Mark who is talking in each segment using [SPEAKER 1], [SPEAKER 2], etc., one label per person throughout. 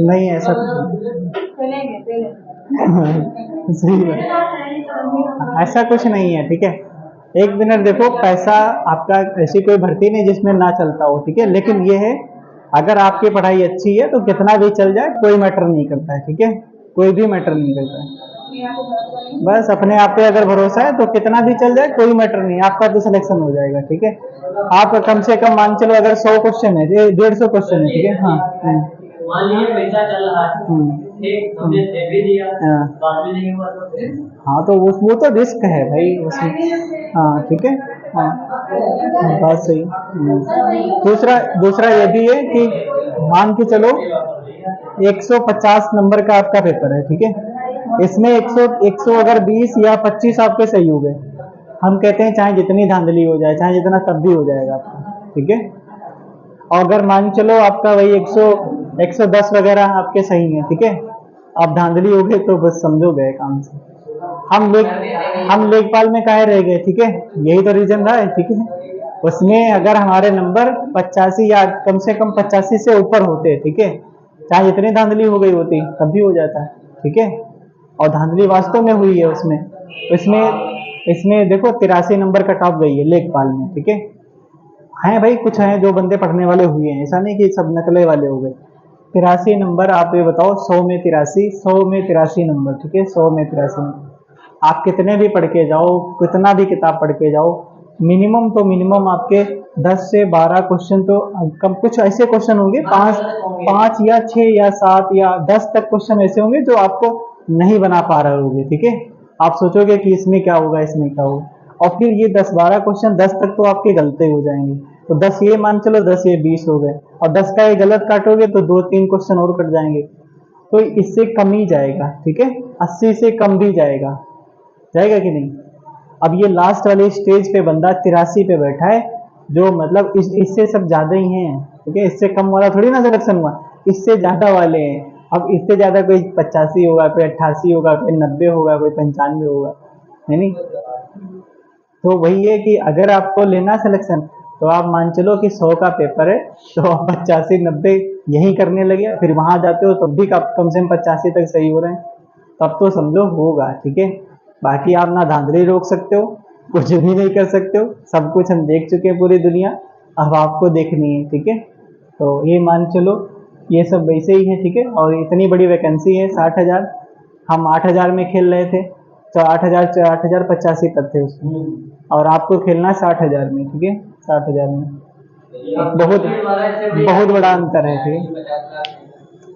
[SPEAKER 1] नहीं ऐसा सही है, ऐसा कुछ नहीं है, ठीक है। एक मिनट देखो, पैसा आपका ऐसी कोई भर्ती नहीं जिसमें ना चलता हो, ठीक है। लेकिन ये है, अगर आपकी पढ़ाई अच्छी है तो कितना भी चल जाए कोई मैटर नहीं करता है, ठीक है। कोई भी मैटर नहीं करता है। बस अपने आप पे अगर भरोसा है तो कितना भी चल जाए कोई मैटर नहीं, आपका तो सिलेक्शन हो जाएगा, ठीक है। आप कम से कम मान चलो, अगर 100 क्वेश्चन है, 150 क्वेश्चन है, ठीक है। हाँ मान लीजिए पैसा चल रहा है, ठीक, हमने दे भी दिया, बाद में नहीं हुआ तो फिर हाँ, तो वो तो रिस्क है भाई उसमें। हाँ ठीक है। हाँ बात सही। दूसरा दूसरा ये भी है कि मान के चलो 150 नंबर का आपका पेपर है, ठीक है। इसमें 100 अगर 20 या 25 आपके सही हो गए, हम कहते हैं चाहे जितनी धांधली हो जाए, चाहे जितना, तब भी हो जाएगा आपका, ठीक है। और अगर मान चलो आपका वही 110 वगैरह आपके सही है, ठीक है, आप धांधली हो गए तो बस समझो गए काम से। हम लेखपाल में काहे रह गए, ठीक है, यही तो रीजन रहा है, ठीक है। उसमें अगर हमारे नंबर 85 या कम से कम 85 से ऊपर होते, ठीक है, चाहे जितनी धांधली हो गई होती तब भी हो जाता है, ठीक है। और धांधली वास्तव में हुई है उसमें। इसमें इसमें देखो 83 नंबर कट ऑफ गई है लेखपाल में, ठीक है। हैं भाई, कुछ हैं जो बंदे पढ़ने वाले हुए हैं, ऐसा नहीं कि सब नकले वाले हो गए। 83 नंबर, आप ये बताओ, 100 में 83, 100 में 83 नंबर, ठीक है, 100 में 83 नंबर। आप कितने भी पढ़ के जाओ, कितना भी किताब पढ़ के जाओ, मिनिमम तो मिनिमम आपके 10 से 12 क्वेश्चन तो कम, कुछ ऐसे क्वेश्चन होंगे, पाँच या 6 या 7 या 10 तक क्वेश्चन ऐसे होंगे जो आपको नहीं बना पा रहे होंगे, ठीक है। आप सोचोगे कि इसमें क्या होगा, इसमें क्या होगा, और फिर ये 10-12 क्वेश्चन 10 तक तो आपके गलते हो जाएंगे, तो 10 ये मान चलो, 10 ये 20 हो गए, और 10 का ये गलत काटोगे तो 2-3 क्वेश्चन और कट जाएंगे, तो इससे कम ही जाएगा, ठीक है। 80 से कम भी जाएगा, जाएगा कि नहीं। अब ये लास्ट वाले स्टेज पे बंदा 83 पे बैठा है, जो मतलब इससे सब ज्यादा ही हैं, ठीक है। इससे कम वाला थोड़ी ना सिलेक्शन हुआ, इससे ज्यादा वाले हैं। अब इससे ज्यादा कोई 85 होगा, कोई 88 होगा, कोई 90 होगा, कोई 95 होगा, है नहीं। तो वही है कि अगर आपको लेना सिलेक्शन, तो आप मान चलो कि 100 का पेपर है, तो आप 85-90 यही करने लगे, फिर वहां जाते हो तब भी कम से कम 85 तक सही हो रहे हैं, तब तो समझो होगा, ठीक है। बाकी आप ना धांधली रोक सकते हो, कुछ भी नहीं कर सकते हो, सब कुछ हम देख चुके हैं पूरी दुनिया, अब आपको देखनी है, ठीक है। तो ये मान चलो, ये सब वैसे ही है, ठीक है। और इतनी बड़ी वैकेंसी है 60,000, हम 8,000 में खेल रहे थे, तो 8,000 85 पद थे उसमें, और आपको खेलना है 60,000 में, ठीक है, 60,000 में। बहुत बहुत बड़ा अंतर है, ठीक है।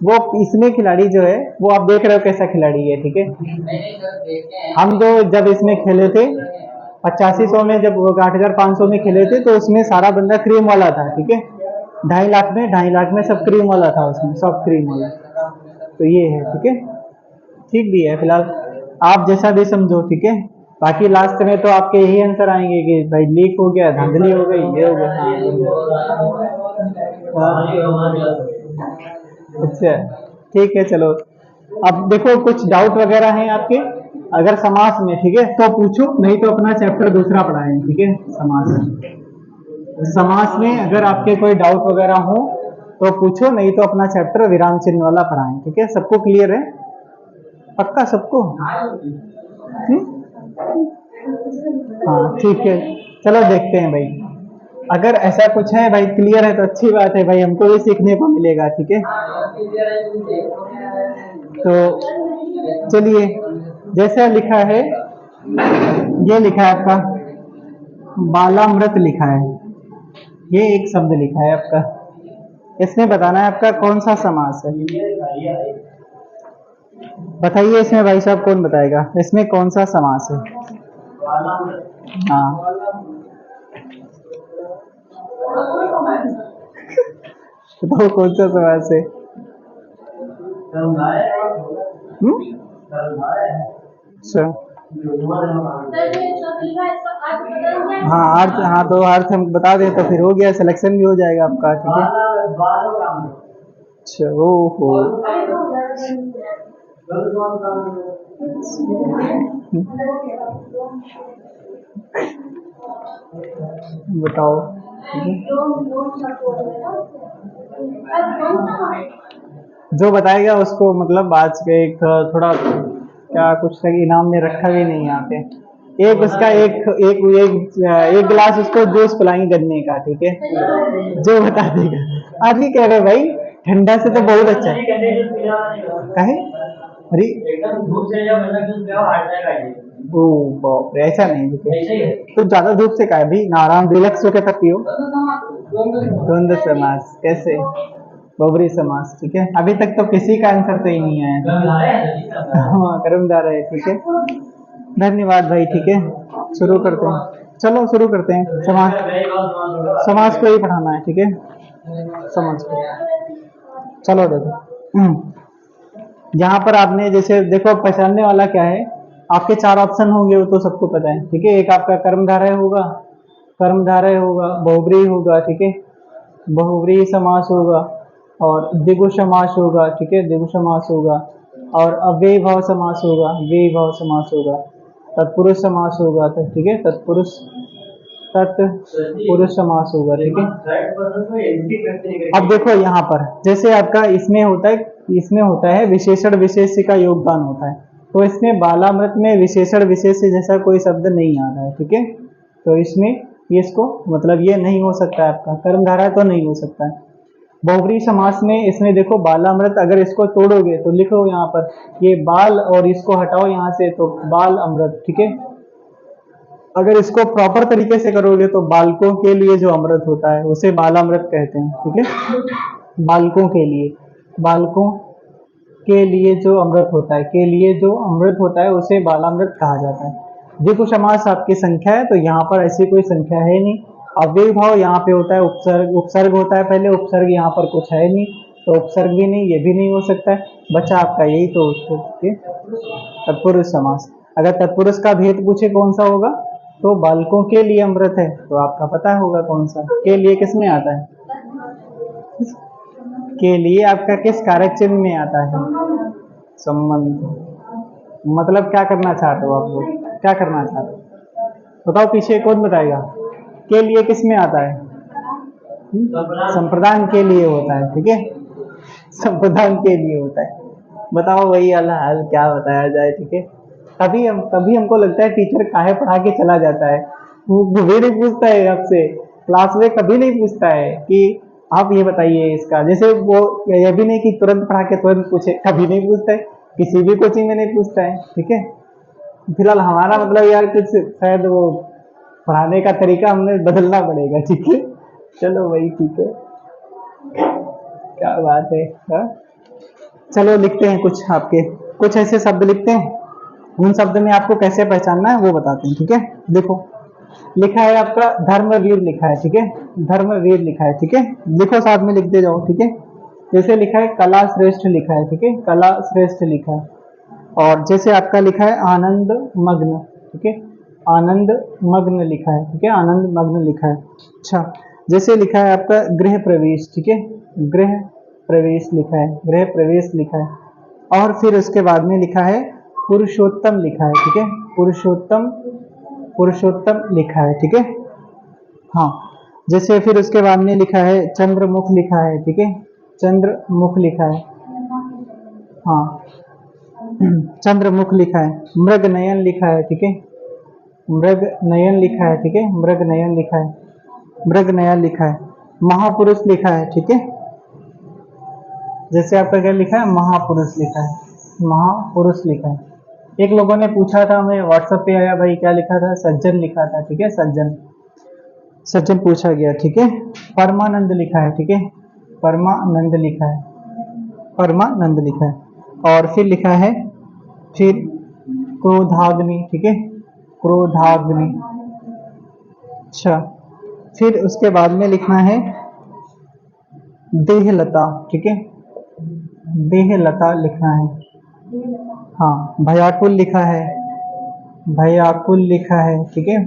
[SPEAKER 1] वो इसमें खिलाड़ी जो है, वो आप देख रहे हो कैसा खिलाड़ी है, ठीक है। हम जो जब इसमें खेले थे 8500 में, जब 8,500 में खेले थे, तो उसमें सारा बंदा क्रीम वाला था, ठीक है। 2.5 लाख में सब क्रीम वाला था उसमें, सब क्रीम वाला। तो ये है, ठीक है, ठीक भी है फिलहाल, आप जैसा भी समझो, ठीक है। बाकी लास्ट में तो आपके यही आंसर आएंगे कि भाई लीक हो गया, धांधली हो गई, ये हो गया। हाँ। अच्छा, ठीक है, चलो। अब देखो, कुछ डाउट वगैरह हैं आपके, अगर समास में, ठीक है, तो पूछो, नहीं तो अपना चैप्टर दूसरा पढ़ाएं, ठीक है। समास में अगर आपके कोई डाउट वगैरह हो तो पूछो, नहीं तो अपना चैप्टर विराम चिन्ह वाला पढ़ाएं, ठीक है। सबको क्लियर है, पक्का सबको। हाँ ठीक है, चलो देखते हैं भाई। अगर ऐसा कुछ है भाई, क्लियर है तो अच्छी बात है भाई, हमको भी सीखने को मिलेगा, ठीक है। तो चलिए, जैसा लिखा है, ये लिखा है आपका बालामृत लिखा है, ये एक शब्द लिखा है आपका, इसमें बताना है आपका कौन सा समास है। बताइए इसमें भाई साहब, कौन बताएगा इसमें कौन सा समास है। हाँ तो कौन सा समास है। अच्छा, हाँ अर्थ, हाँ तो अर्थ हम बता दें तो फिर हो गया, सिलेक्शन भी हो जाएगा आपका, ठीक है। अच्छा, ओहो, बताओ। जो बताएगा उसको मतलब आज के एक थोड़ा क्या कुछ इनाम में रखा भी नहीं यहाँ पे। एक उसका एक गिलास उसको जूस पिलाएंगे गन्ने का, ठीक है, जो बता देगा। आज ही कह रहे भाई, ठंडा से तो बहुत अच्छा है। कहे अरे ओ बाप रे, ऐसा नहीं देखिए, तो ज्यादा धूप से का है भाई ना, आराम रिलैक्स होकर तब पियो। द्वंद्व समास कैसे? बबरी समास, ठीक है। अभी तक तो किसी का आंसर सही नहीं आया। हाँ कर्मधारय है, ठीक है। धन्यवाद भाई, ठीक है। शुरू करते हैं, चलो शुरू करते हैं। समास, समास को ही पढ़ाना है, ठीक है, समास को। चलो देखो, यहाँ पर आपने जैसे देखो पहचानने वाला क्या है, आपके चार ऑप्शन होंगे वो तो सबको पता है, ठीक है। एक आपका कर्मधारय होगा, कर्मधारय होगा, बहुब्रीहि होगा, ठीक है, बहुब्रीहि समास होगा, और द्विगु समास होगा, ठीक है, द्विगु समास होगा, और अव्ययी भाव समास होगा, व्ययी भाव समास होगा, तत्पुरुष समास होगा, तो ठीक है, तत्पुरुष तत्पुरुष समास होगा, ठीक है। अब देखो यहाँ पर जैसे आपका इसमें होता है विशेषण विशेष्य का योगदान होता है, तो इसमें बालामृत में विशेषण विशेष्य जैसा कोई शब्द नहीं आ रहा है, ठीक है। तो इसमें ये इसको मतलब ये नहीं हो सकता है, आपका कर्मधारय तो नहीं हो सकता है। बहुब्रीहि समास में इसमें देखो बालामृत, अगर इसको तोड़ोगे तो लिखो यहाँ पर ये बाल और इसको हटाओ यहाँ से तो बाल अमृत, ठीक है। अगर इसको प्रॉपर तरीके से करोगे तो बालकों के लिए जो अमृत होता है उसे बालामृत कहते हैं, ठीक है। बालकों के लिए, बालकों के लिए जो अमृत होता है, के लिए जो अमृत होता है उसे बालामृत कहा जाता है। द्विगु समास आपकी संख्या है, तो यहाँ पर ऐसी कोई संख्या है नहीं। अव्ययी भाव यहाँ पे होता है, उपसर्ग उपसर्ग होता है पहले, उपसर्ग यहाँ पर कुछ है नहीं, तो उपसर्ग भी नहीं, ये भी नहीं हो सकता है। बच्चा आपका यही तो तत्पुरुष समास। अगर तत्पुरुष का भेद पूछे कौन सा होगा, तो बालकों के लिए अमृत है, तो आपका पता होगा कौन सा। के लिए किस में आता है? के लिए आपका किस कारक चिन्ह में आता है? संबंध। मतलब क्या करना चाहते हो आप लोग, क्या करना चाहते हो बताओ, पीछे कौन बताएगा? के लिए किस में आता है? संप्रदान के लिए होता है, ठीक है, संप्रदान के लिए होता है। बताओ वही अल्लाह हाल क्या बताया जाए, ठीक है। तभी हमको लगता है टीचर काहे पढ़ा के चला जाता है, वो भी नहीं पूछता है आपसे, क्लास में कभी नहीं पूछता है कि आप ये बताइए इसका, जैसे वो ये भी नहीं कि तुरंत पढ़ा के तुरंत पूछे, कभी नहीं पूछता है, किसी भी कोचिंग में नहीं पूछता है, ठीक है। फिलहाल हमारा मतलब यार कुछ शायद वो पढ़ाने का तरीका हमने बदलना पड़ेगा, ठीक है। चलो भाई ठीक है, क्या बात है, हाँ? चलो लिखते हैं कुछ, आपके कुछ ऐसे शब्द लिखते हैं, उन शब्द में आपको कैसे पहचानना है वो बताते हैं, ठीक है। देखो लिखा है आपका धर्मवीर लिखा है, ठीक है, धर्मवीर लिखा है, ठीक है। लिखो साथ में लिखते जाओ, ठीक है। जैसे लिखा है कला श्रेष्ठ लिखा है, ठीक है, कला श्रेष्ठ लिखा है। और जैसे आपका लिखा है आनंद मग्न, ठीक है, आनंद मग्न लिखा है, ठीक है, आनंद मग्न लिखा है। अच्छा, जैसे लिखा है आपका गृह प्रवेश, ठीक है, गृह प्रवेश लिखा है, गृह प्रवेश लिखा है। और फिर उसके बाद में लिखा है पुरुषोत्तम लिखा है, ठीक है, पुरुषोत्तम, पुरुषोत्तम लिखा है, ठीक है। हाँ, जैसे फिर उसके बाद में लिखा है चंद्रमुख लिखा है, ठीक है, चंद्रमुख लिखा है। हाँ, चंद्रमुख लिखा है। मृग नयन लिखा है, ठीक है, मृग नयन लिखा है, ठीक है, मृग नयन लिखा है, मृग नयन लिखा है। महापुरुष लिखा है, ठीक है, जैसे आपका क्या लिखा है, महापुरुष लिखा है, महापुरुष लिखा है। एक लोगों ने पूछा था, मैं व्हाट्सएप पे आया भाई, क्या लिखा था? सज्जन लिखा था, ठीक है, सज्जन, सज्जन पूछा गया, ठीक है। परमानंद लिखा है, ठीक है, परमानंद लिखा है, परमानंद लिखा है। और फिर लिखा है फिर क्रोधाग्नि, ठीक है, क्रोधाग्नि। अच्छा, फिर उसके बाद में लिखना है देहलता, ठीक है, देहलता लिखना है। हाँ, भयाकुल लिखा है, भयाकुल लिखा है, ठीक है।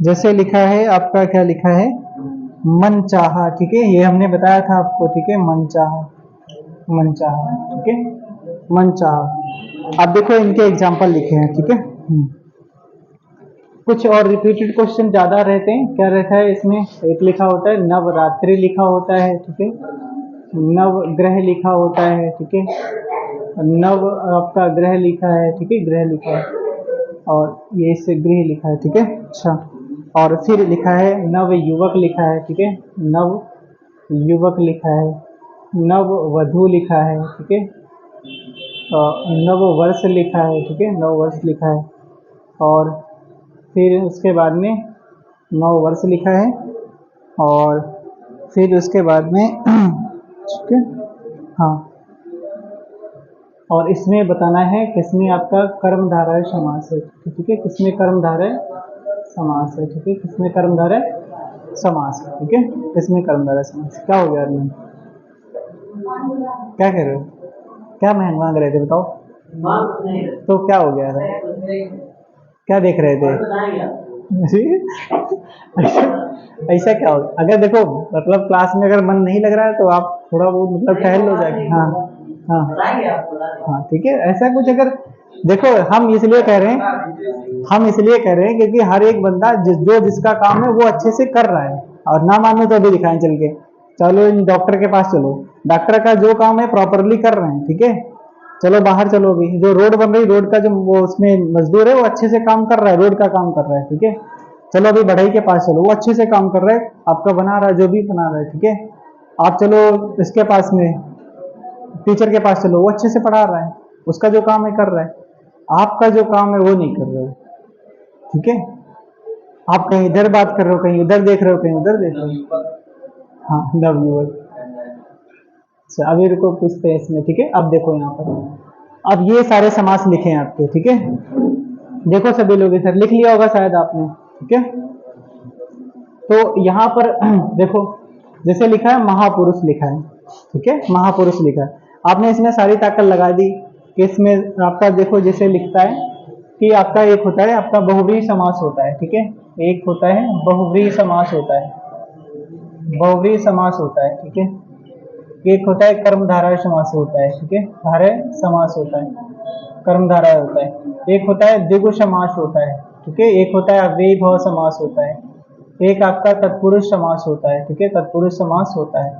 [SPEAKER 1] जैसे लिखा है आपका क्या लिखा है, मन चाहा, ठीक है, ये हमने बताया था आपको, ठीक है, मन चाहा, मन चाहा, ठीक है, मन चाहा। अब देखो इनके एग्जाम्पल लिखे हैं, ठीक है। कुछ और रिपीटेड क्वेश्चन ज्यादा रहते हैं। क्या रहता है इसमें, एक लिखा होता है नवरात्रि लिखा होता है, ठीक है, नवग्रह लिखा होता है, ठीक है, नव आपका ग्रह लिखा है, ठीक है, ग्रह लिखा है, और ये इससे गृह लिखा है, ठीक है। अच्छा, और फिर लिखा है नव युवक लिखा है, ठीक है, नव युवक लिखा है, नव वधु लिखा है, ठीक है, नव वर्ष लिखा है, ठीक है, नव वर्ष लिखा है, और फिर उसके बाद में नव वर्ष लिखा है, और फिर उसके बाद में ठीक है, हाँ, और इसमें बताना है किसमें आपका कर्मधारय समास है, ठीक है, किसमें कर्मधारय समास है, ठीक है, किसमें कर्मधारय समास है, ठीक है, किसमें कर्मधारय समास। क्या हो गया अर्जुन, क्या कह रहे हो, क्या मांग रहे थे बताओ, तो क्या हो गया था, क्या देख रहे थे ऐसा क्या हो, अगर देखो मतलब क्लास में अगर मन नहीं लग रहा है तो आप थोड़ा बहुत मतलब टहल लो जाके, हाँ हाँ हाँ, ठीक है, ऐसा कुछ अगर देखो, हम इसलिए कह रहे हैं क्योंकि हर एक बंदा जो जिसका काम है वो अच्छे से कर रहा है, और ना मानो तो अभी दिखाएं चल के, चलो इन डॉक्टर के पास चलो, डॉक्टर का जो काम है प्रॉपरली कर रहे हैं, ठीक है, चलो बाहर चलो, अभी जो रोड बन रही, रोड का जो वो उसमें मजदूर है वो अच्छे से काम कर रहा है, रोड का काम कर रहा है, ठीक है, चलो अभी बढ़ई के पास चलो, वो अच्छे से काम कर रहा है, आपका बना रहा है जो भी बना रहा है, ठीक है, आप चलो इसके पास में, टीचर के पास चलो, वो अच्छे से पढ़ा रहा है, उसका जो काम है कर रहा है, आपका जो काम है वो नहीं कर रहे हो, ठीक है, आप कहीं इधर बात कर रहे हो, कहीं उधर देख रहे हो, कहीं उधर देख रहे हो, हाँ नवयुवक। अच्छा अभी रुको पूछते हैं इसमें, ठीक है, अब देखो यहाँ पर, अब ये सारे समास लिखे हैं आपके, ठीक है, देखो सभी लोग सर लिख लिया होगा शायद आपने, ठीक है, तो यहाँ पर देखो जैसे लिखा है महापुरुष लिखा है, ठीक है, महापुरुष लिखा है, आपने इसमें सारी ताकत लगा दी कि इसमें आपका देखो जैसे लिखता है कि आपका एक होता है आपका बहुव्रीहि समास होता है, ठीक है, एक होता है बहुव्रीहि समास होता है, बहुव्रीहि समास होता है, ठीक है, एक होता है कर्मधारय समास होता है, ठीक है, धारय समास होता है, कर्मधारय होता है, एक होता है द्विगु समास होता है, ठीक है, एक होता है अव्ययीभाव समास होता है, एक आपका तत्पुरुष समास होता है, ठीक है, तत्पुरुष समास होता है,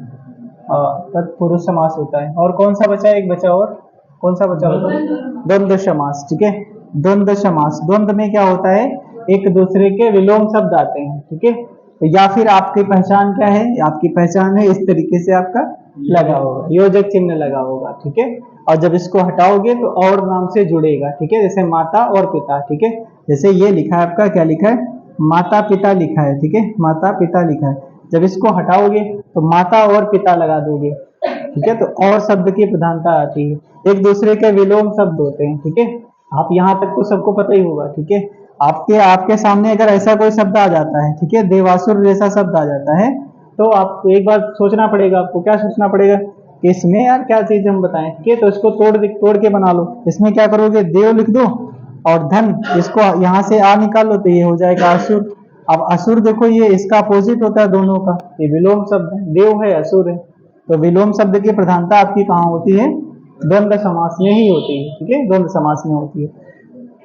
[SPEAKER 1] तत्पुरुष समास होता है, और कौन सा बचा, एक बचा और कौन सा बचा होता है, द्वंद्व समास, ठीक है, द्वंद्व समास, द्वंद्व में क्या होता है, एक दूसरे के विलोम शब्द आते हैं, ठीक है, तो या फिर आपकी पहचान क्या है, आपकी पहचान है इस तरीके से आपका लगा होगा, योजक चिन्ह लगा होगा, ठीक है, और जब इसको हटाओगे तो और नाम से जुड़ेगा, ठीक है, जैसे माता और पिता, ठीक है, जैसे ये लिखा है आपका, क्या लिखा है, माता पिता लिखा है, ठीक है, माता पिता लिखा है, जब इसको हटाओगे तो माता और पिता लगा दोगे, ठीक है, तो और शब्द की प्रधानता आती है, एक दूसरे के विलोम शब्द होते हैं, ठीक है, आप यहाँ तक तो सबको पता ही होगा, ठीक है, आपके आपके सामने अगर ऐसा कोई शब्द आ जाता है, ठीक है, देवासुर जैसा शब्द आ जाता है, तो आपको एक बार सोचना पड़ेगा, आपको क्या सोचना पड़ेगा कि इसमें यार क्या चीज हम बताएं, ठीक है, तो इसको तोड़ के बना लो, इसमें क्या करोगे, देव लिख दो, और धन इसको यहाँ से आ निकाल लो, तो ये हो जाएगा असुर। अब असुर देखो ये इसका अपोजिट होता है दोनों का, ये विलोम शब्द है, देव है असुर है, तो विलोम शब्द की प्रधानता आपकी कहाँ होती है, द्वंद्व समास में ही होती है, ठीक है, द्वंद्व समास में होती है।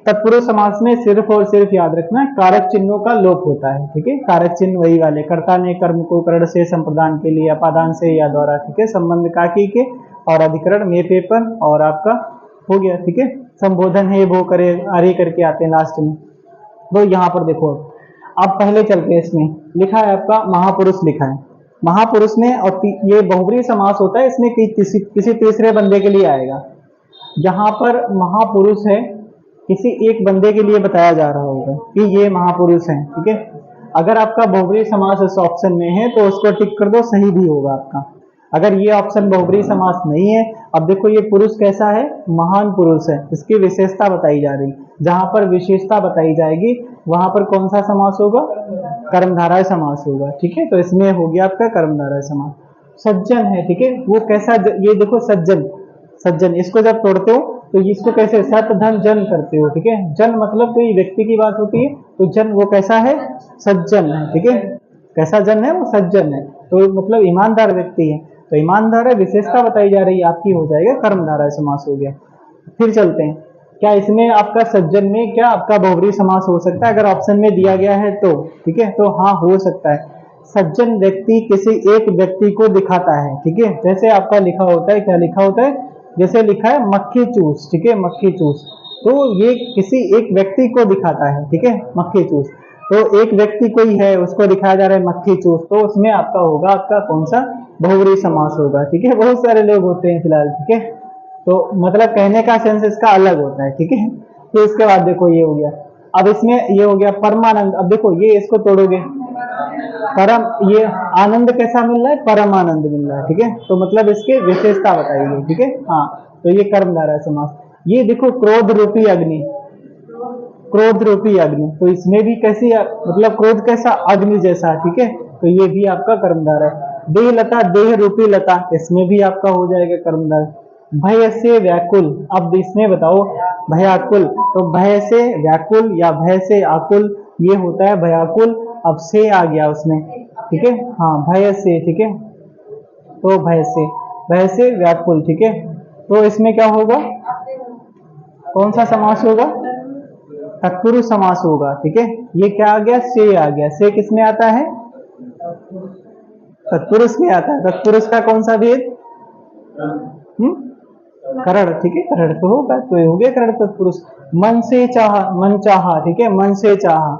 [SPEAKER 1] तत्पुरुष समास में सिर्फ और सिर्फ याद रखना कारक चिन्हों का लोप होता है, ठीक है, कारक चिन्ह वही वाले, कर्ता ने कर्म को कर्ण से संप्रदान के लिए अपादान से या द्वारा, ठीक है, संबंध काकी के, और अधिकरण में पेपर, और आपका हो गया, ठीक है, संबोधन है वो करे आर्य करके आते हैं लास्ट में। तो यहाँ पर देखो अब पहले चलते हैं, इसमें लिखा है आपका महापुरुष लिखा है, महापुरुष में, और ये बहुव्रीहि समास होता है, इसमें किसी तीसरे बंदे के लिए आएगा, यहाँ पर महापुरुष है, किसी एक बंदे के लिए बताया जा रहा होगा कि ये महापुरुष हैं, ठीक है, अगर आपका बहुव्रीहि समास इस ऑप्शन में है तो उसको टिक कर दो, सही भी होगा आपका, अगर ये ऑप्शन बहुव्रीहि समास नहीं है, अब देखो ये पुरुष कैसा है, महान पुरुष है, इसकी विशेषता बताई जा रही, जहां पर विशेषता बताई जाएगी वहां पर कौन सा समास होगा, कर्मधारय समास होगा, ठीक है, तो इसमें हो गया आपका कर्मधारय समास। सज्जन है, ठीक है, वो कैसा, ये देखो सज्जन, सज्जन इसको जब तोड़ते हो तो इसको कैसे सत धन जन करते हो, ठीक है, जन मतलब कोई व्यक्ति की बात होती है, तो जन वो कैसा है, सज्जन है, ठीक है, कैसा जन है, वो सज्जन है, तो मतलब ईमानदार व्यक्ति है, तो ईमानदार है, विशेषता बताई जा रही है आपकी, हो जाएगा कर्मधारय समास हो गया। फिर चलते हैं, क्या इसमें आपका सज्जन में क्या आपका बहुब्रीहि समास हो सकता है? अगर ऑप्शन में दिया गया है तो ठीक है, तो हाँ हो सकता है। सज्जन व्यक्ति किसी एक व्यक्ति को दिखाता है, ठीक है। जैसे आपका लिखा होता है, क्या लिखा होता है? जैसे लिखा है मक्खी चूस, ठीक है, मक्खी चूस, तो ये किसी एक व्यक्ति को दिखाता है, ठीक है, मक्खी चूस। तो एक व्यक्ति कोई है, उसको दिखाया जा रहा है मक्खी चूस, तो उसमें आपका होगा आपका कौन सा? बहुब्रीहि समास होगा, ठीक है। बहुत सारे लोग होते हैं फिलहाल, ठीक है, तो मतलब कहने का सेंस इसका अलग होता है, ठीक है। तो इसके बाद देखो ये हो गया, अब इसमें ये हो गया परमानंद। अब देखो ये इसको तोड़ोगे, परम, ये आनंद कैसा मिल रहा है? परम आनंद मिल रहा है, ठीक है। तो मतलब इसके विशेषता बताई गई, ठीक है। हाँ, तो ये कर्मधारय समास। ये देखो क्रोध रूपी अग्नि, क्रोध रूपी अग्नि, तो इसमें भी कैसी मतलब क्रोध कैसा? अग्नि जैसा, ठीक है, तो ये भी आपका कर्मधारय है। देह लता, देह रूपी लता, इसमें भी आपका हो जाएगा कर्मधारय। भय से व्याकुल, अब इसमें बताओ भयाकुल, तो भय से व्याकुल या भय से आकुल, ये होता है भयाकुल। अब से आ गया उसमें, ठीक है, हाँ भय से, ठीक है, तो भय से व्याकुल, ठीक है। तो इसमें क्या होगा? कौन सा समास होगा? तत्पुरुष समास होगा, ठीक है। ये क्या आ गया? से आ गया। से किस में आता है? तत्पुरुष में आता है। तत्पुरुष का कौन सा भेद? करण, ठीक है, करण तो होगा, तो ये हो गया करण तत्पुरुष। मन से चाहा, मन चाहा, ठीक है, मन से चाहा,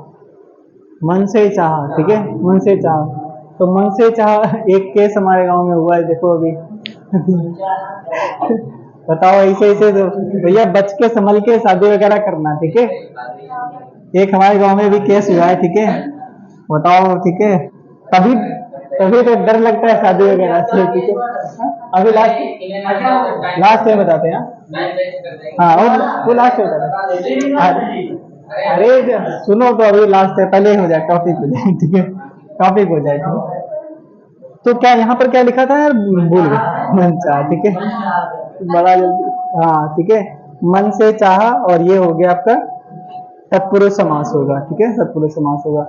[SPEAKER 1] मन से चाहा, ठीक है, मन से चाहा, तो मन से चाहा एक केस हमारे गांव में हुआ है, देखो अभी बताओ, ऐसे ऐसे तो भैया बच के संभल के शादी वगैरह करना, ठीक है। एक हमारे गांव में भी केस हुआ है, ठीक है, बताओ, ठीक है। तभी तभी तो डर लगता है शादी वगैरह से, ठीक है। अभी लास्ट में बताते हैं, हाँ वो लास्ट में बताते हैं। अरे सुनो तो अभी लास्ट है, पहले हो जाए, टॉपिक हो जाए, ठीक है, टॉपिक हो जाए, ठीक है। तो क्या यहाँ पर क्या लिखा था यार, भूल गए। मन चाह, ठीक है, बड़ा जल्दी, हाँ ठीक है, मन से चाहा, और ये हो गया आपका तत्पुरुष समास होगा, ठीक है, तत्पुरुष समास होगा।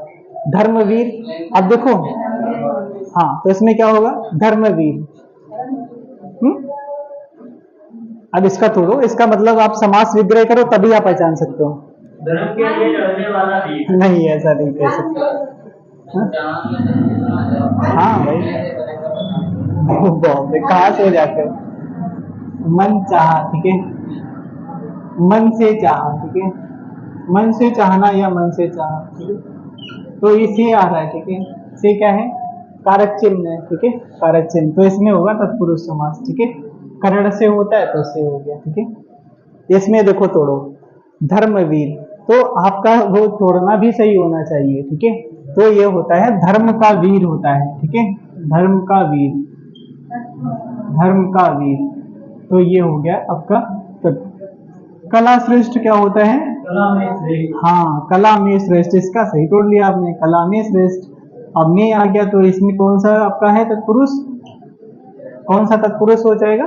[SPEAKER 1] धर्मवीर, अब देखो, हाँ तो इसमें क्या होगा? धर्मवीर। अब इसका तोड़ो, इसका मतलब आप समास विग्रह करो तभी आप पहचान सकते हो। धर्म के लिए लड़ने वाला वीर, नहीं ऐसा नहीं कह सकते। हाँ भाई, कहाँ से हो जाते हो? मन चाहा, ठीक है, मन से चाहा, ठीक है, मन से चाहना या मन से चाहा, ठीक है। तो ये से आ रहा है, ठीक है, से क्या है? कारक चिन्ह है, ठीक है, कारक चिन्ह, तो इसमें होगा तत्पुरुष समास, ठीक है। करण से होता है तो से हो गया, ठीक है। इसमें देखो तोड़ो, धर्मवीर, तो आपका वो तोड़ना भी सही होना चाहिए, ठीक है। तो ये होता है धर्म का वीर होता है, ठीक है, धर्म का वीर, धर्म का वीर, तो ये हो गया आपका। कला श्रेष्ठ क्या होता है? कला में श्रेष्ठ, हाँ कला में श्रेष्ठ, इसका सही तोड़ लिया आपने, कला में श्रेष्ठ। अब में आ गया, तो इसमें कौन सा आपका है तत्पुरुष? कौन सा तत्पुरुष हो जाएगा?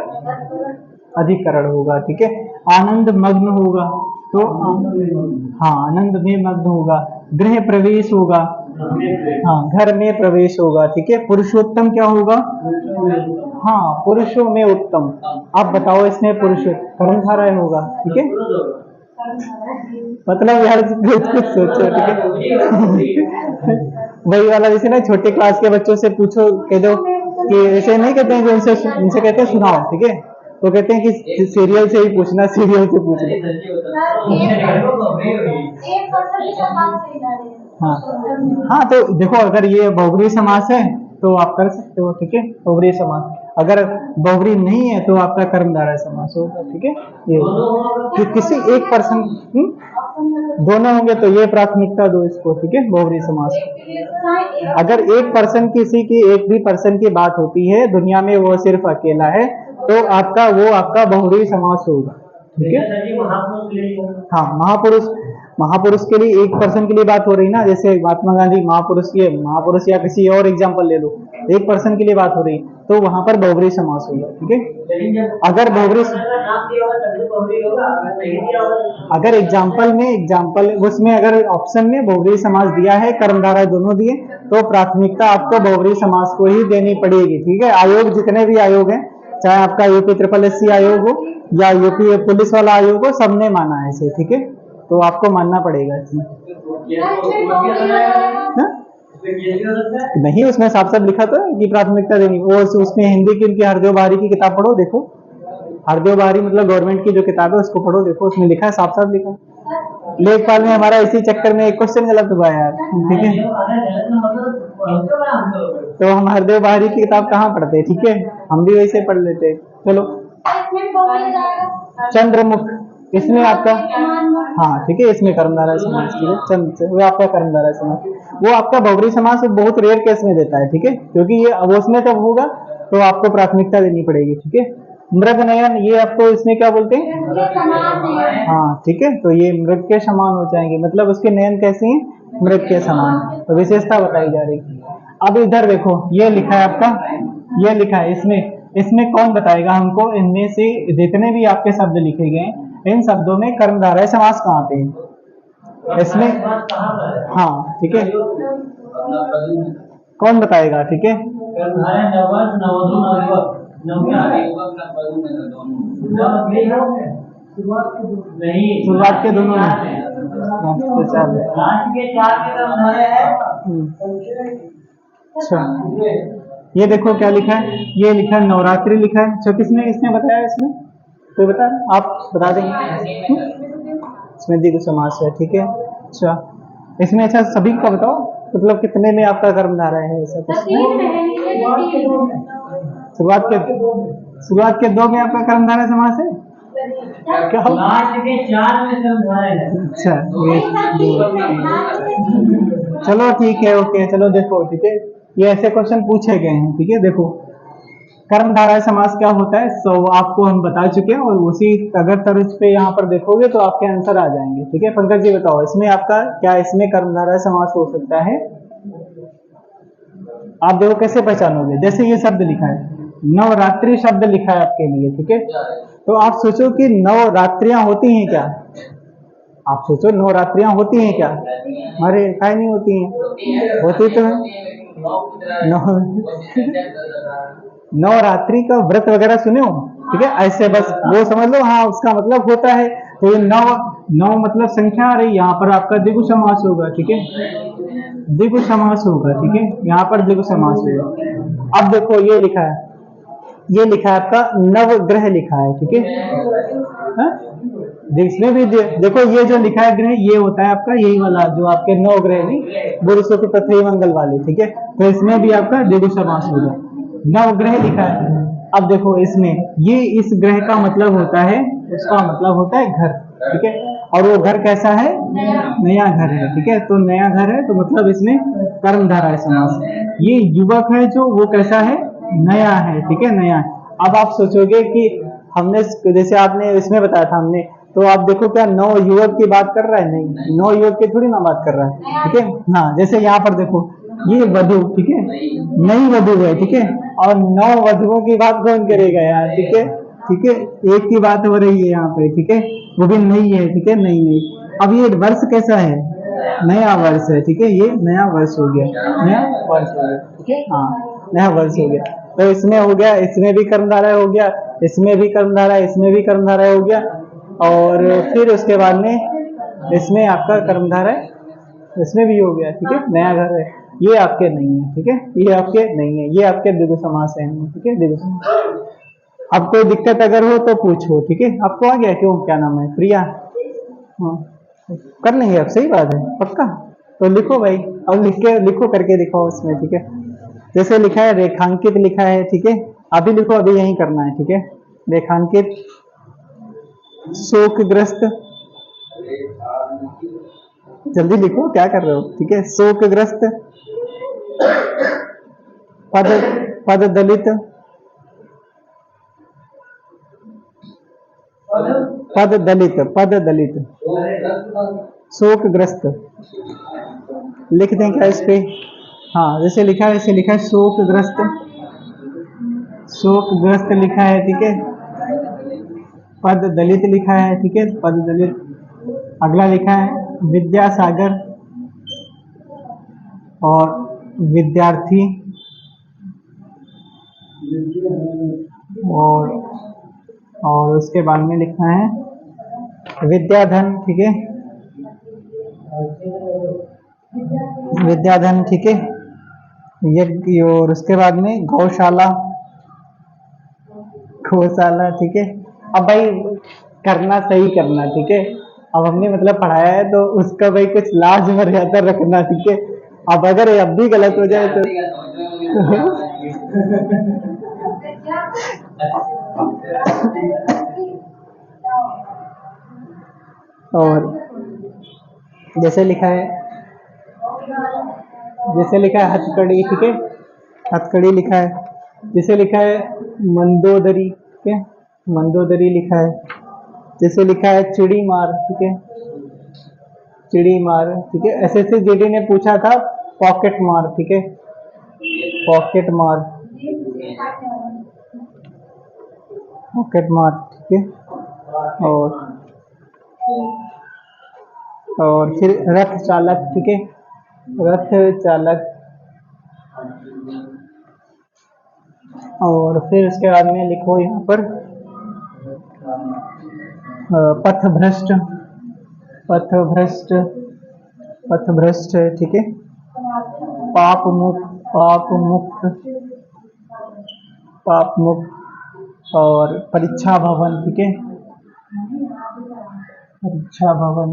[SPEAKER 1] अधिकरण होगा, ठीक है। आनंद मग्न होगा, तो हाँ आनंद में मग्न होगा। गृह प्रवेश होगा, हाँ घर में प्रवेश होगा, ठीक है। पुरुषोत्तम क्या होगा? हाँ पुरुषों में उत्तम। आप बताओ इसमें पुरुष कर्मधारय होगा, ठीक है। मतलब यार कुछ सोचो, ठीक है। वही वाला जैसे ना छोटे क्लास के बच्चों से पूछो, कह दो कि ऐसे नहीं कहते हैं कि उनसे कहते हैं सुनाओ, ठीक है, तो कहते हैं कि सीरियल से ही पूछना, सीरियल से पूछना। हाँ हाँ, तो देखो अगर ये बहुब्रीहि समास है तो आप कर सकते हो, ठीक है, बहुब्रीहि समास। अगर बहुब्रीहि नहीं है तो आपका कर्मधारय समास होगा, ठीक है। ये किसी एक पर्सन, दोनों होंगे तो ये प्राथमिकता दो इसको, ठीक है, बहुब्रीहि समास। अगर एक पर्सन किसी की, एक भी पर्सन की बात होती है दुनिया में, वो सिर्फ अकेला है, तो आपका वो आपका बहुब्रीहि समास होगा, ठीक है। हाँ महापुरुष, महापुरुष के लिए, एक पर्सन के लिए बात हो रही ना, जैसे महात्मा गांधी महापुरुष, ये महापुरुष, या किसी और एग्जांपल ले लो, एक पर्सन के लिए बात हो रही, तो वहां पर बहुब्रीहि समास होगा, ठीक है। अगर बहुब्रीहि, अगर एग्जांपल उसमें अगर ऑप्शन में बहुब्रीहि समास दिया है, कर्मधारय दोनों दिए, तो प्राथमिकता आपको बहुब्रीहि समास को ही देनी पड़ेगी, ठीक है। आयोग, जितने भी आयोग हैं चाहे आपका यूपी ट्रिपल एससी आयोग हो या यूपी पुलिस वाला आयोग हो, सबने माना है इसे, ठीक है। तो आपको मानना पड़ेगा इसमें। हाँ? नहीं, उसमें साफ साफ लिखा तो है कि प्राथमिकता देनी। वो उसमें हिंदी की उनकी हरदेव बारी की किताब पढ़ो, देखो। हरदेव बारी मतलब गवर्नमेंट की जो किताब है उसको पढ़ो, देखो उसमें लिखा है, साफ साफ लिखा है। लेखपाल में हमारा इसी चक्कर में एक क्वेश्चन गलत हुआ यार, ठीक है। तो हम हरदेव बारी की किताब कहाँ पढ़ते हैं, ठीक है, हम भी वैसे पढ़ लेते। चलो, चंद्रमुख, इसमें आपका, हाँ ठीक है, इसमें कर्मधारय समास, ठीक है। चंद्र वो आपका कर्मधारय समास, वो आपका बहुब्री समास बहुत रेयर केस में देता है, ठीक है, क्योंकि ये वो उसमें जब होगा तो आपको प्राथमिकता देनी पड़ेगी, ठीक है। मृग नयन, ये आपको इसमें क्या बोलते हैं, हाँ ठीक है, तो ये मृग के समान हो जाएंगे, मतलब उसके नयन कैसे हैं, मृग के समान, तो विशेषता बताई जा रही। अब इधर देखो, ये लिखा है आपका, ये लिखा है, इसमें कौन बताएगा हमको, इनमें से जितने भी आपके शब्द लिखे गए इन शब्दों में कर्मधारय समास कहाँ पे है इसमें, हाँ ठीक है, कौन बताएगा, ठीक है। शुरुआत के दोनों में, अच्छा, ये देखो क्या लिखा है, ये लिखा है नवरात्रि लिखा है। अच्छा, किसने किसने बताया इसमें, कोई बता, आप बता देंगे। इसमें द्विगु समास है, ठीक है। अच्छा, इसमें अच्छा सभी का बताओ, मतलब कितने में आपका कर्मधारय है ऐसा कुछ, शुरुआत के दो में आपका कर्मधारय समास है क्या, लास्ट के 4 में कर्मधारय है। अच्छा, चलो ठीक है, ओके, चलो देखो, ठीक है, ये ऐसे क्वेश्चन पूछे गए हैं, ठीक है। देखो कर्मधारय समास क्या होता है, सो आपको हम बता चुके हैं, और उसी अगर तर्ज पे यहाँ पर देखोगे तो आपके आंसर आ जाएंगे, ठीक है। पंकज जी बताओ, इसमें आपका क्या, इसमें कर्मधारय समास हो सकता है, आप देखो कैसे पहचानोगे। जैसे ये शब्द लिखा है, नवरात्रि शब्द लिखा है आपके लिए, ठीक है, तो आप सोचो कि नवरात्रियां होती हैं क्या, आप सोचो नवरात्रियां होती हैं क्या, अरे काय नहीं होती हैं, होती तो है। नवरात्रि का व्रत वगैरह सुने हो, ठीक है, ऐसे बस वो समझ लो, हाँ उसका मतलब होता है। तो ये नौ मतलब संख्या आ रही, यहाँ पर आपका द्विगु समास होगा, ठीक है, द्विगु समास होगा, ठीक है, यहाँ पर द्विगु समास होगा। अब देखो ये लिखा है, ये लिखा है आपका नवग्रह लिखा है, ठीक है। इसमें भी देखो ये जो लिखा है ग्रह, ये होता है आपका यही वाला जो आपके 9 ग्रह नहीं, बुध शुक्र पृथ्वी मंगल वाले, ठीक है, तो इसमें भी आपका द्विगु समास होगा, नवग्रह लिखा है। अब देखो इसमें ये इस ग्रह का मतलब होता है, उसका मतलब होता है घर, ठीक है, और वो घर कैसा है, नया घर है, ठीक है, तो नया घर है तो मतलब इसमें कर्मधारय समास। ये युवक है जो वो कैसा है, नया है, ठीक है, नया है। अब आप सोचोगे कि हमने जैसे आपने इसमें बताया था हमने, तो आप देखो क्या नौ युवक की बात कर रहा है, नहीं, नौ युवक की थोड़ी ना बात कर रहा है, ठीक है। हाँ, जैसे यहाँ पर देखो ये वधु, ठीक है, नई वधु है, ठीक है, और 9 वधुओं की बात कौन करेगा यार, ठीक है, ठीक है, एक की बात हो रही है यहाँ पे, ठीक है, वो भी नई है, ठीक है, नई नई। अब ये वर्ष कैसा है, नया वर्ष है, ठीक है, ये नया वर्ष हो गया, नया वर्ष हो गया, ठीक है, हाँ नया वर्ष हो गया। तो इसमें हो गया, इसमें भी कर्मधारय हो गया, इसमें भी कर्मधारय, इसमें भी कर्मधारय हो गया, और फिर उसके बाद में इसमें आपका कर्मधारय इसमें भी हो गया, ठीक है, नया घर है। ये आपके नहीं है, ठीक है, ये आपके नहीं है, ये आपके द्विगु समास है, ठीक है, द्विगु समास। अब कोई दिक्कत अगर हो तो पूछो, ठीक है। आपको आ गया क्यों, क्या नाम है, प्रिया, हाँ कर लेंगे अब, सही बात है, पक्का, तो लिखो भाई, अब लिखो करके दिखाओ उसमें, ठीक है। जैसे लिखा है रेखांकित लिखा है, ठीक है, अभी लिखो, अभी यही करना है, ठीक है, रेखांकित, शोकग्रस्त, जल्दी लिखो क्या कर रहे हो, ठीक है, शोकग्रस्त, पद पद दलित, पद दलित, पद दलित, शोकग्रस्त, लिख दें क्या इस पे, हाँ जैसे लिखा है, ऐसे लिखा है शोकग्रस्त, शोकग्रस्त लिखा है, ठीक है, पद दलित लिखा है, ठीक है, पद दलित। अगला लिखा है विद्यासागर और विद्यार्थी, और उसके बाद में लिखना है विद्याधन, ठीक है, विद्याधन, ठीक है, यज्ञ, और उसके बाद में गौशाला, गौशाला, ठीक है। अब भाई करना सही करना, ठीक है। अब हमने मतलब पढ़ाया है तो उसका भाई कुछ लाज मर्यादा रखना, ठीक है। अब अगर ये अब भी गलत हो जाए तो और जैसे लिखा है, जैसे लिखा है हथकड़ी, ठीक है, हथकड़ी लिखा है। जैसे लिखा है मंदोदरी, ठीक है, मंदोदरी लिखा है। जैसे लिखा है चिड़ी मार, ठीक है, चिड़ी मार, ठीक है। एसएससी जीडी ने पूछा था पॉकेट मार, ठीक है, पॉकेट मार, पॉकेट मार, ठीक है। और फिर रथ चालक, ठीक है, रथ चालक। और फिर उसके बाद में लिखो यहाँ पर पथभ्रष्ट, पथभ्रष्ट, पथभ्रष्ट, ठीक है। पाप मुक्त, पाप मुक्त, पाप मुक्त। और परीक्षा भवन, ठीक है, परीक्षा भवन।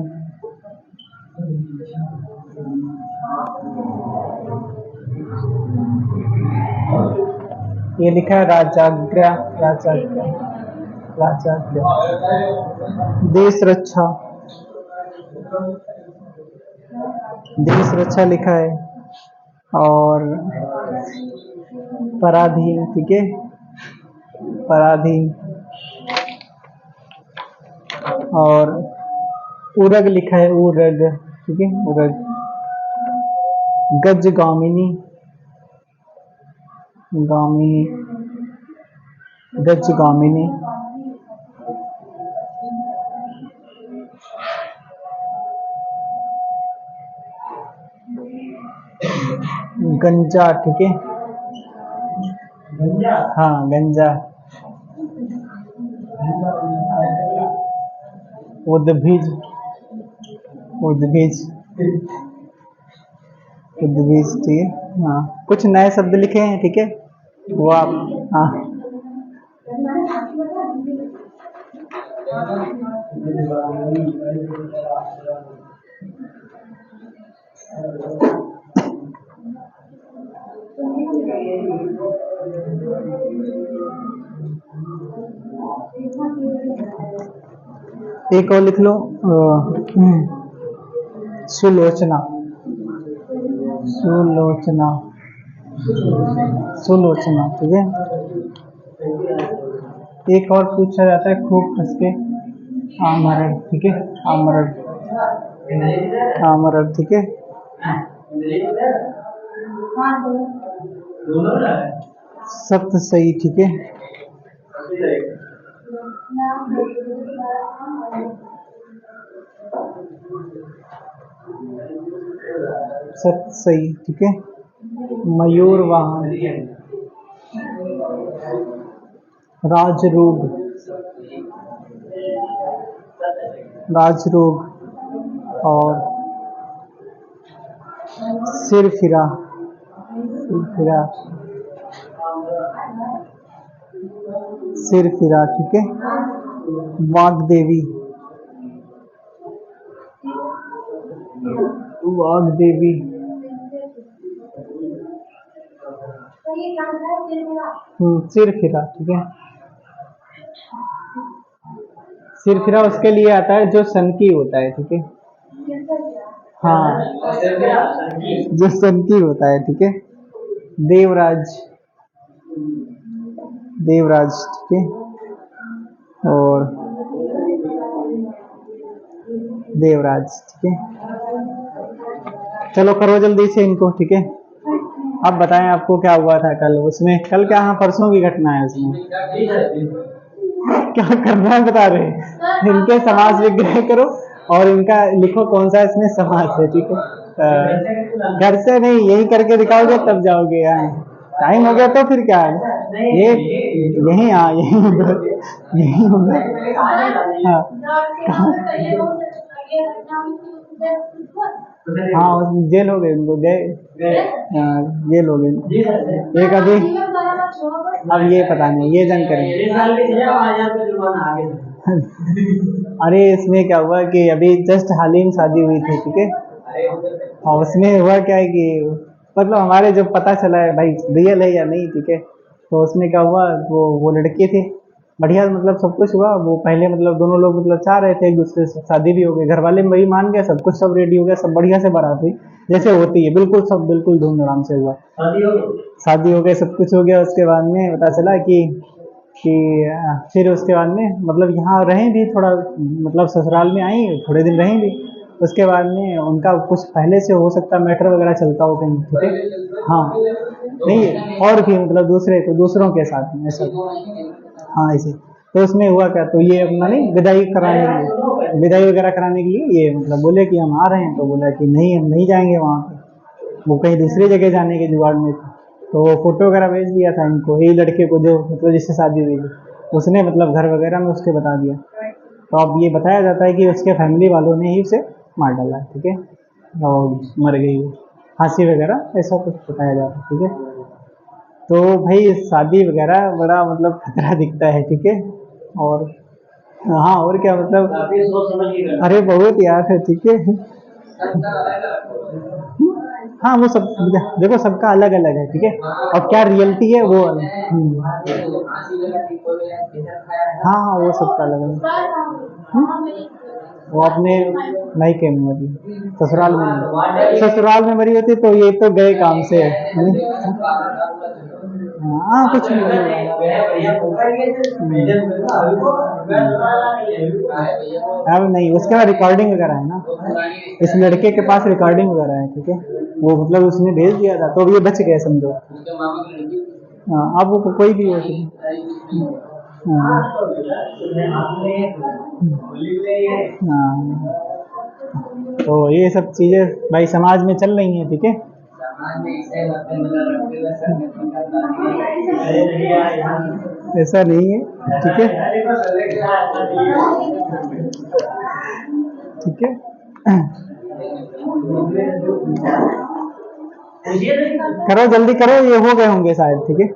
[SPEAKER 1] ये लिखा है राजाज्ञा, राजाज्ञा, राजाज्ञा। देश रक्षा, देश रक्षा लिखा है। और पराधीन, ठीक है, पराधीन। और उरग लिखा है, उरग, ठीक है, उरग। गजगामिनी, गामिनी, गजगामिनी। गंजा, ठीक है, हाँ गंजा। उद्भिज, उद्भिज, उद्भिज, ठीक है। हाँ कुछ नए शब्द लिखे हैं, ठीक है, वो आप, हाँ एक और लिख लो सुलोचना, सुलोचना, सुलोचना, ठीक है। एक और पूछा जाता है खूब कस के, आमरण, ठीक है, आमरण, आमरण, ठीक है। सत्य सही, ठीक है। सत्य सही, ठीक है। मयूर वाहन, राजरोग, राजरोग। और सिर फिरा, सिर फिरा, सिर फिरा, ठीक है। वाग्देवी, वाग्देवी। सिर फिरा, ठीक है। सिर फिरा उसके लिए आता है जो सनकी होता है, ठीक है, हाँ जो सनकी होता है, ठीक है। देवराज, देवराज, ठीक है। और देवराज, ठीक है। चलो करो जल्दी से इनको, ठीक है। अब बताएं आपको क्या हुआ था कल उसमें, कल क्या, हाँ परसों की घटना है उसमें। क्या करना है बता रहे हैं, इनके समास विग्रह करो और इनका लिखो कौन सा इसमें समास है, ठीक है। घर से नहीं, यही करके दिखाओगे तब जाओगे यहाँ। टाइम हो गया तो फिर क्या है, ये यही, हाँ यही होगा, यही होगा। हाँ हाँ, जेल हो गए उनको, गए। हाँ, जेल हो गए एक अभी। अब ये पता नहीं, ये जंग करेंगे। अरे इसमें क्या हुआ कि अभी जस्ट हाल ही में शादी हुई थी, ठीक है। और उसमें हुआ क्या है कि मतलब हमारे जो पता चला है भाई रियल है या नहीं, ठीक है। तो उसमें क्या हुआ, वो लड़के थे, बढ़िया मतलब सब कुछ हुआ। वो पहले मतलब दोनों लोग मतलब चाह रहे थे एक दूसरे से, शादी भी हो गई, घर वाले वही मान गए, सब कुछ सब रेडी हो गया, सब बढ़िया से बारात हुई जैसे होती है, बिल्कुल सब बिल्कुल धूमधाम से हुआ। शादी हो गई, सब कुछ हो गया। उसके बाद में पता चला कि फिर उसके बाद में मतलब यहाँ रहें भी थोड़ा, मतलब ससुराल में आई थोड़े दिन रहें भी। उसके बाद में उनका कुछ पहले से हो सकता मैटर वगैरह चलता हो कहीं, ठीक है। हाँ नहीं, और भी मतलब दूसरों के साथ में ऐसा। हाँ ऐसे। तो उसमें हुआ क्या, तो ये अपना नहीं विदाई कराने के लिए, विदाई वगैरह कराने के लिए ये मतलब बोले कि हम आ रहे हैं, तो बोला कि नहीं हम नहीं जाएंगे वहाँ पे, वो कहीं दूसरी जगह जाने के जुगाड़ में थे। तो वो फोटो वगैरह भेज दिया था इनको, यही लड़के को जो मतलब जिससे शादी हुई थी, उसने मतलब घर वगैरह में उसके बता दिया। तो अब ये बताया जाता है कि उसके फैमिली वालों ने ही उसे मार डाला है, ठीक है, और मर गई वो, फांसी वगैरह ऐसा कुछ बताया जाता है, ठीक है। तो भाई शादी वगैरह बड़ा मतलब खतरा दिखता है, ठीक है। और हाँ, और क्या मतलब, अरे बहुत यार है, ठीक है। हाँ वो सब देखो, सबका अलग अलग है, ठीक है। और क्या रियलिटी है वो हाँ हाँ, वो सबका अलग अलग। वो अपने मायके में मरी, ससुराल में नहीं, ससुराल में मरी होती तो ये तो गए काम से है नहीं? हाँ कुछ नहीं अब नहीं, उसके बाद रिकॉर्डिंग वगैरह है ना, इस लड़के के पास रिकॉर्डिंग वगैरह है, ठीक है। वो मतलब उसने भेज दिया था, तो अब ये बच गए समझो। हाँ, अब वो कोई भी हो सकता। हाँ हाँ, तो ये सब चीजें भाई समाज में चल रही हैं, ठीक है। ऐसा नहीं है, ठीक है, ठीक है। करो जल्दी करो, ये हो गए होंगे शायद, ठीक है।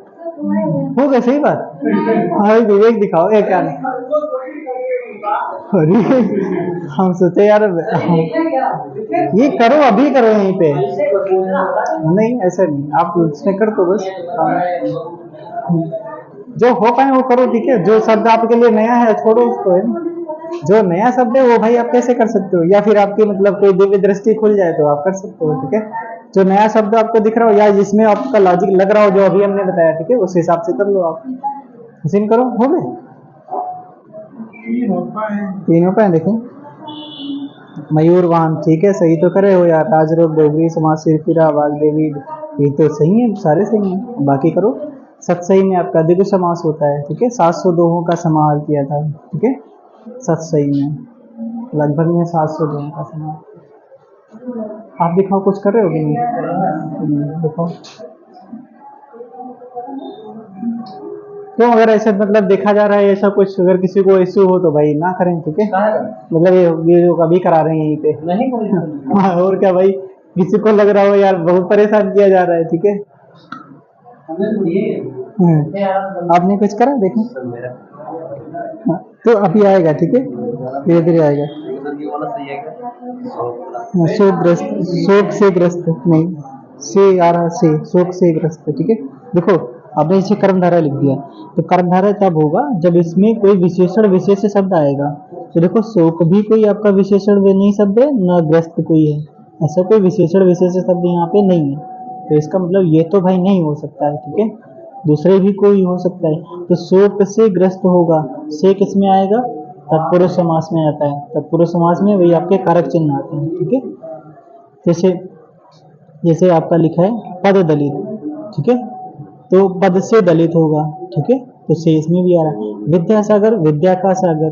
[SPEAKER 1] हो गए, सही बात। हाँ विवेक दिखाओ, एक क्या अरे हम सोचे यार ये करो, अभी करो यहीं पे। नहीं ऐसा नहीं, आप उसमें कर दो बस। जो हो पाए वो करो, ठीक है। जो शब्द आपके लिए नया है छोड़ो उसको, है ना। जो नया शब्द है वो भाई आप कैसे कर सकते हो, या फिर आपकी मतलब कोई दिव्य दृष्टि खुल जाए तो आप कर सकते हो, ठीक है। जो नया शब्द आपको दिख रहा हो या जिसमें आपका लॉजिक लग रहा हो, जो अभी हमने बताया, ठीक है, उस हिसाब से कर लो आप। मशीन करो, हो गए तीनों पे देखें। मयूरवान, ठीक है, सही तो करे हो यार। राजरोग, डोगरी समाज, सिरफिरा, वाग्देवी, ये तो सही है, सारे सही हैं, बाकी करो। सतसई में आपका दिव्य समास होता है, ठीक है, 700 दोहों का समाहार किया था, ठीक है। सतसई में लगभग में 700 दोहों का समाहार। आप दिखाओ, कुछ कर रहे हो कि नहीं, दिखाओ। क्यों, अगर ऐसा मतलब देखा जा रहा है ऐसा कुछ, अगर किसी को इश्यू हो तो भाई ना करें, ठीक है। मतलब ये जो अभी करा रहे हैं यहीं पे नहीं हाँ, और क्या भाई, किसी को लग रहा हो यार बहुत परेशान किया जा रहा है, ठीक है। आपने कुछ करा देखो। हाँ, तो अभी आएगा, ठीक है, धीरे धीरे आएगा। शोकग्रस्त, शोक से ग्रस्त नहीं, से आ रहा, से शोक से ग्रस्त, ठीक है। देखो आपने इसे कर्मधारा लिख दिया, तो कर्मधारा तब होगा जब इसमें कोई विशेषण विशेष शब्द आएगा। तो देखो शोक भी कोई आपका विशेषण नहीं शब्द है, न ग्रस्त कोई है, ऐसा कोई विशेषण विशेष शब्द यहाँ पे नहीं है। तो इसका मतलब ये तो भाई नहीं हो सकता है, ठीक है। दूसरे भी कोई हो सकता है। तो शोक से ग्रस्त होगा, से किस में आएगा, तत्पुरुष समास में आता है। तत्पुरुष समास में वही आपके कारक चिन्ह आते हैं, ठीक है। जैसे जैसे आपका लिखा है पद दलित, ठीक है, तो पद से दलित होगा, ठीक है। तो से इसमें भी आ रहा है। विद्यासागर, विद्या का सागर,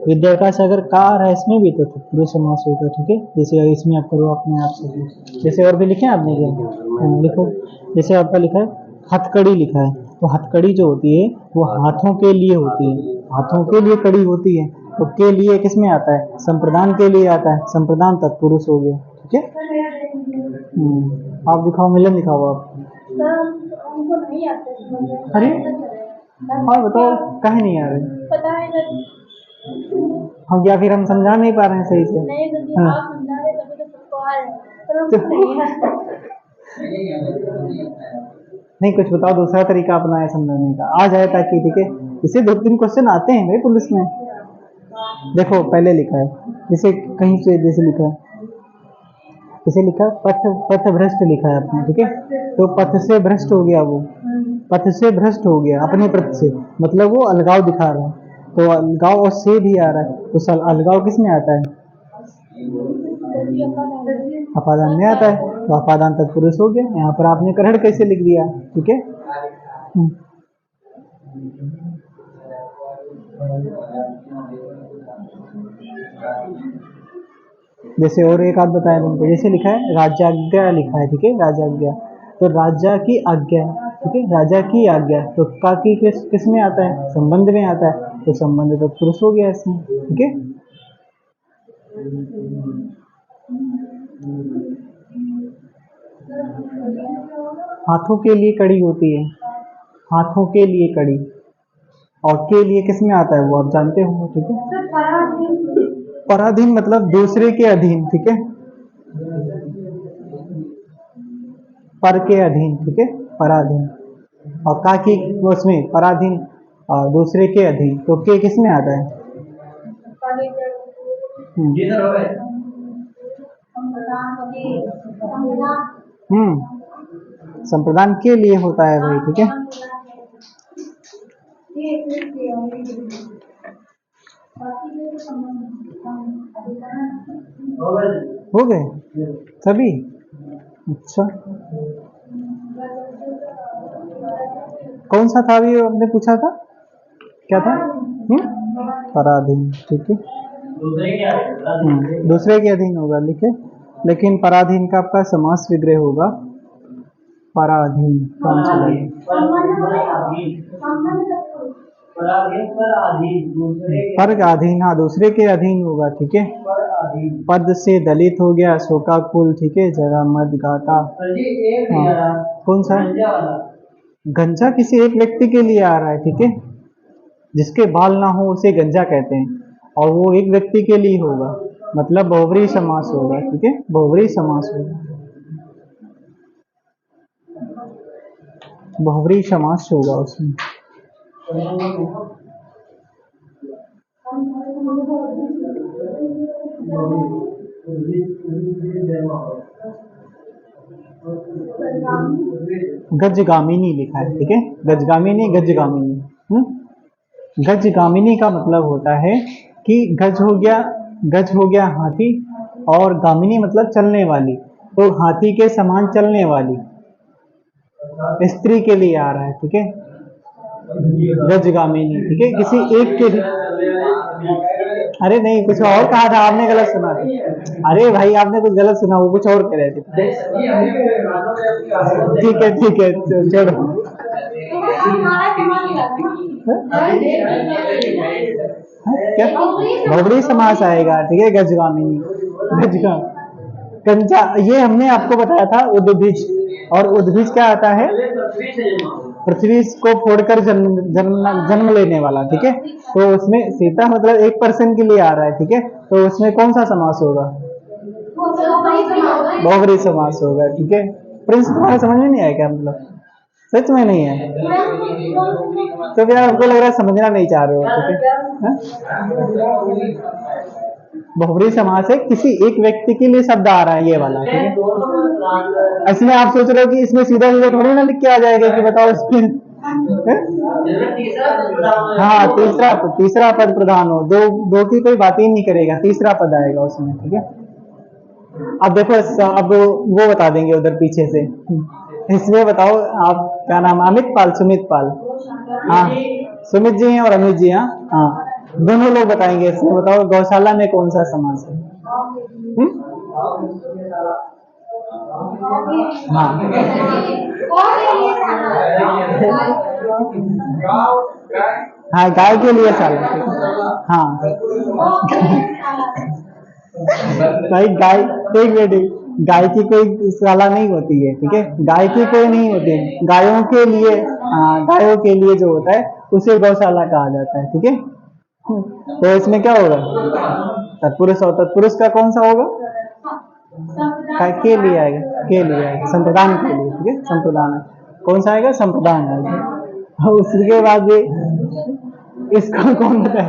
[SPEAKER 1] विद्या का सागर का आ रहा है इसमें भी, तो तत्पुरुष समास होगा, ठीक है। जैसे इसमें आप करो अपने आप से, जैसे और भी लिखे आपने क्या, लिखो। जैसे आपका लिखा है हथकड़ी लिखा है, तो हथकड़ी जो होती है वो हाथों के लिए होती है, हाथों के लिए कड़ी होती है। तो के लिए किस में आता है? संप्रदान के लिए आता है, संप्रदान तत्पुरुष हो गया, ठीक है। आप दिखाओ, मिलन दिखाओ आप। अरे हाँ बताओ, काहे नहीं आ रहे? हम या फिर हम समझा नहीं पा रहे हैं सही से? नहीं, कुछ बताओ, दूसरा तरीका अपनाया समझाने का, आ जाए ताकि, ठीक है। इसे 2-3 क्वेश्चन आते हैं भाई पुलिस में। देखो पहले लिखा है, जैसे कहीं से जैसे लिखा है, जैसे लिखा है पथ पथ भ्रष्ट लिखा है आपने, ठीक है। तो पथ से भ्रष्ट हो गया, वो पथ से भ्रष्ट हो गया अपने पथ से, मतलब वो अलगाव दिखा रहा है। तो अलगाव और से भी आ रहा है, तो अलगाव किस में आता है? अपादान में आता है, तो अपादान तत्पुरुष हो गया। यहाँ पर आपने करहड़ कैसे लिख दिया, ठीक है। जैसे और एक आध बताया तुमको, जैसे लिखा है राजाज्ञा लिखा है, ठीक है, राजाज्ञा। तो राजा की आज्ञा, ठीक है, राजा की आज्ञा, तो का की किस में आता है? संबंध में आता है, तो संबंध तत्पुरुष हो गया इसमें, ठीक है। हाथों के लिए कड़ी होती है, हाथों के लिए कड़ी, और के लिए किस में आता है वो आप जानते हो, ठीक है। पराधीन मतलब दूसरे के अधीन, ठीक है, पर के अधीन, ठीक है, पराधीन। और का की उसमें पराधीन और दूसरे के अधीन, तो के किस में आता है? संप्रदान के लिए होता है भाई, ठीक है। हो गए सभी? अच्छा, कौन सा था अभी आपने पूछा था, क्या था? पराधीन, ठीक है। दूसरे के अधीन होगा, लिखे। लेकिन पराधीन का आपका समास विग्रह होगा पराधीन, कौन सा पर अधीन, हाँ दूसरे के अधीन होगा, ठीक है। पद से दलित हो गया, शोकाकुल, ठीक है, जरा मद गाता। हाँ, कौन सा? गंजा किसी एक व्यक्ति के लिए आ रहा है, ठीक है, जिसके बाल ना हो उसे गंजा कहते हैं, और वो एक व्यक्ति के लिए होगा, मतलब बहुव्रीहि समास होगा, ठीक है, बहुव्रीहि समास होगा, बहुव्रीहि समास होगा उसमें। गजगामिनी लिखा है, ठीक है, गजगामिनी, गजगामिनी। गजगामिनी का मतलब होता है कि गज हो गया हाथी, और गामिनी मतलब चलने वाली, तो हाथी के समान चलने वाली स्त्री के लिए आ रहा है, ठीक है, गजगामिनी, ठीक है, किसी एक के। अरे नहीं, कुछ और कहा था आपने, गलत सुना। अरे भाई आपने कुछ गलत सुना, वो कुछ और कह रहे थे, ठीक है, ठीक है, छोड़ो। क्या बहुव्रीहि समास आएगा, ठीक है, गजगामिनी, कंचा, ये हमने आपको बताया था उद्भिज, और उद्भिज क्या आता है? पृथ्वी को फोड़कर जन्म लेने वाला, ठीक है। तो उसमें सीता मतलब एक पर्सन के लिए आ रहा है, ठीक है, तो उसमें कौन सा समास होगा? बहुव्रीहि समास होगा, ठीक है। प्रिंस तुम्हारे समझ में नहीं आया क्या, मतलब सच में नहीं है? तो फिर आपको लग रहा है समझना नहीं चाह रहे हो, ठीक है। बहुव्रीहि समास है, किसी एक व्यक्ति के लिए शब्द आ रहा है, ये वाला, ठीक है। इसमें आप सोच रहे हो कि इसमें सीधा सीधा थोड़ी ना लिख के आ जाएगा कि बताओ इसमें। हाँ, तीसरा पद प्रधान हो, दो की कोई बात ही नहीं करेगा, तीसरा पद आएगा उसमें, ठीक है। अब देखो, अब वो बता देंगे उधर पीछे से। इसमें बताओ आप, क्या नाम? अमित पाल, सुमित पाल, हाँ सुमित जी हैं और अमित जी, हाँ दोनों लोग बताएंगे। इसमें बताओ गौशाला में कौन सा समास है? हाँ हाँ, गाय के लिए साला, ठीक है। हाँ भाई गाय, एक मिनट, गाय की कोई साला नहीं होती है, ठीक है, गाय की कोई नहीं होती है, गायों के लिए, हाँ गायों के लिए जो होता है उसे गौशाला कहा जाता है, ठीक है। तो इसमें क्या होगा, तत्पुरुष, और तत्पुरुष का कौन सा होगा, के लिए आएगा, के लिए आएगा, संप्रदान के लिए, ठीक है, संप्रदान है, कौन सा आएगा, संप्रदान आएगा। और उसके बाद ये, इसको कौन बताए,